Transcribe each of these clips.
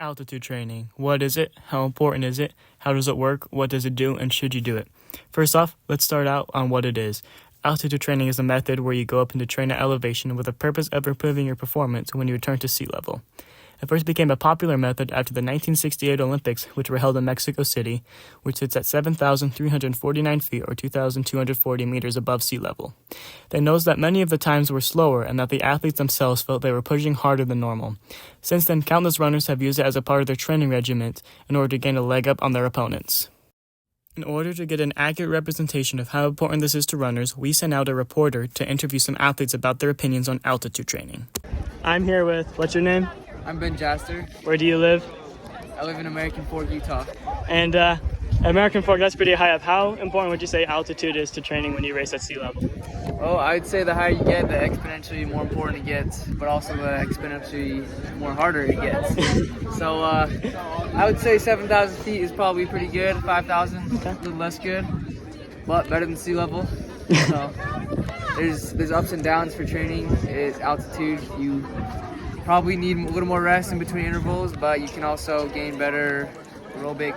Altitude training. What is it? How important is it? How does it work? What does it do? And should you do it? First off, let's start out on what it is. Altitude training is a method where you go up into train at elevation with the purpose of improving your performance when you return to sea level. It first became a popular method after the 1968 Olympics, which were held in Mexico City, which sits at 7,349 feet or 2,240 meters above sea level. They noticed that many of the times were slower and that the athletes themselves felt they were pushing harder than normal. Since then, countless runners have used it as a part of their training regiment in order to gain a leg up on their opponents. In order to get an accurate representation of how important this is to runners, we sent out a reporter to interview some athletes about their opinions on altitude training. I'm here with, what's your name? I'm Ben Jaster. Where do you live? I live in American Fork, Utah. And American Fork, that's pretty high up. How important would you say altitude is to training when you race at sea level? Oh, I'd say the higher you get, the exponentially more important it gets, but also the exponentially more harder it gets. So I would say 7,000 feet is probably pretty good. 5,000, a little less good, but better than sea level. So there's ups and downs for training. It's altitude. You probably need a little more rest in between intervals, but you can also gain better aerobic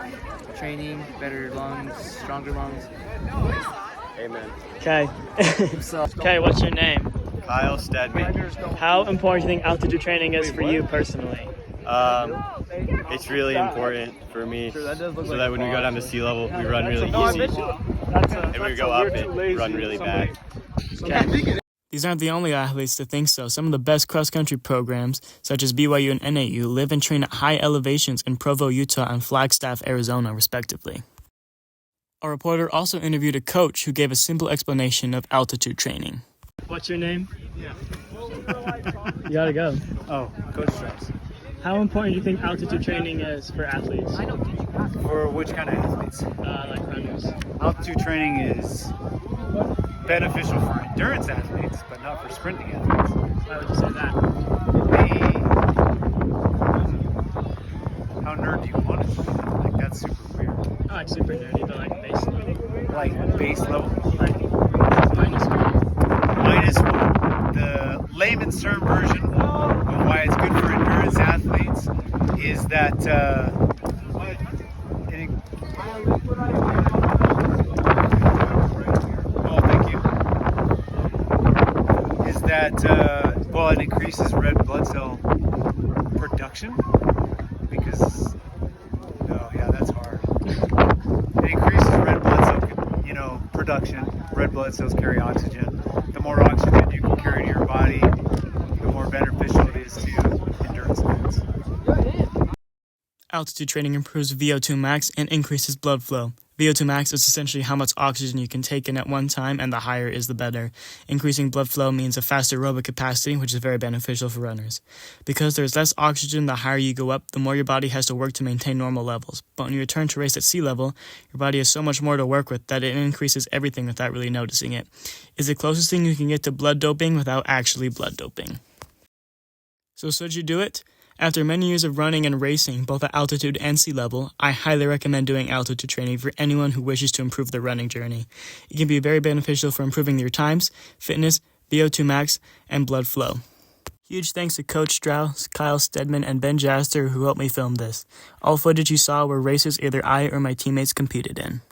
training, better lungs, stronger lungs. Amen. Okay. Okay, what's your name? Kyle Stedman. How important do you think altitude training is for you personally? It's really important for me so that when we go down to sea level, we run really easy. And when we go up, it run really bad. Okay. These aren't the only athletes to think so. Some of the best cross-country programs, such as BYU and NAU, live and train at high elevations in Provo, Utah and Flagstaff, Arizona, respectively. Our reporter also interviewed a coach who gave a simple explanation of altitude training. What's your name? Yeah. You gotta go. Oh, Coach Strauss. How important do you think altitude training is for athletes? For which kind of athletes? Like runners. Altitude training is beneficial for endurance athletes, but not for sprinting athletes. Why would you say that? How nerd do you want it to be? Like, that's super weird. I like super nerdy, but like base level. Like, base level? Like Minus one. The layman's term version of why it's good for endurance athletes is that it increases red blood cell production because that's hard. It increases red blood cell, production. Red blood cells carry oxygen. The more oxygen you can carry to your body, the more beneficial it is to endurance events. Altitude training improves VO2 max and increases blood flow. VO2 max is essentially how much oxygen you can take in at one time, and the higher is the better. Increasing blood flow means a faster aerobic capacity, which is very beneficial for runners. Because there's less oxygen, the higher you go up, the more your body has to work to maintain normal levels. But when you return to race at sea level, your body has so much more to work with that it increases everything without really noticing it. It's the closest thing you can get to blood doping without actually blood doping. So should you do it? After many years of running and racing, both at altitude and sea level, I highly recommend doing altitude training for anyone who wishes to improve their running journey. It can be very beneficial for improving your times, fitness, VO2 max, and blood flow. Huge thanks to Coach Strauss, Kyle Stedman, and Ben Jaster who helped me film this. All footage you saw were races either I or my teammates competed in.